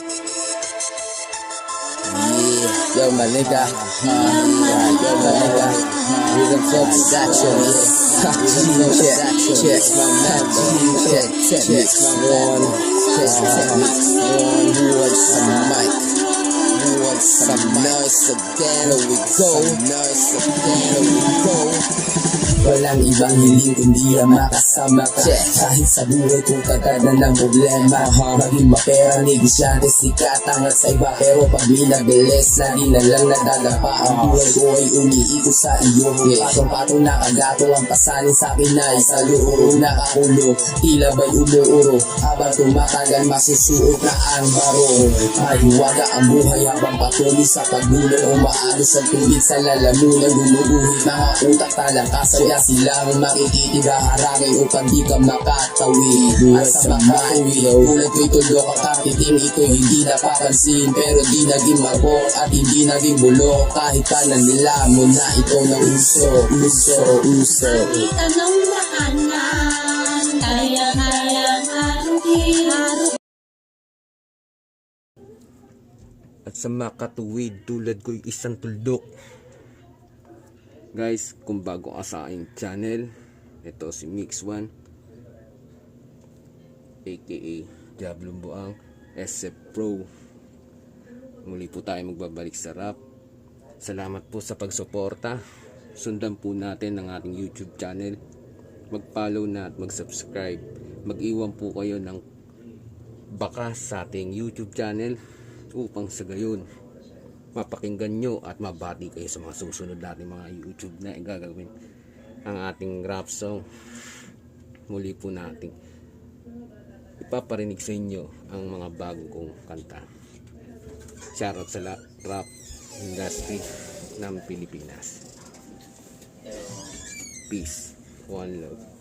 Yo, my nigga. Yo, my nigga. Rhythm Flow Production. Check. Check. One. Who wants some mic? Who wants some noise again? Here we go. Walang ibang hiling kundi ang makasama ka. Kahit sa buhay kung kagad na ng problema, maging mapera, negosyante, sikat, angat sa iba. Pero pag binabilis, lagi na lang nadadapa. Ang buhay ko ay umiikot sa iyo. Patong-patong nakagato ang pasalin sa akin ay sa luuro. Nakakulo, tila ba'y umuuro. Habang tumatagal, masusuot na ang baro. Mahiwaga ang buhay habang patuloy sa paggulo. Umaalos ang tubig sa lalamunan, gumuguhit mga utak talangkasan. Silang makikitiga harangay upang di ka makatawid. At sa makatawid, ulat ko'y tulok ang katiting ito hindi napapansin. Pero di naging mabok at hindi naging bulok. Kahit pa nila mo na ito na uso. Kita ng makanan, kaya-kayang harutin. At sa makatuwid tulad ko'y isang tuldok. Guys, kung bago ka sa aking channel, ito si Mix1 aka Diablong Buang SF Pro. Muli po tayo magbabalik sa rap. Salamat po sa pagsuporta. Sundan po natin ang ating YouTube channel. Mag-follow na at mag-subscribe. Mag-iwan po kayo ng bakas sa ating YouTube channel upang sa gayon mapakinggan nyo at mabati kayo sa mga susunod natin mga YouTube na gagawin ang ating rap song. Muli po natin ipaparinig sa inyo ang mga bago kong kanta. Shoutout sa rap industry ng Pilipinas. Peace, one love.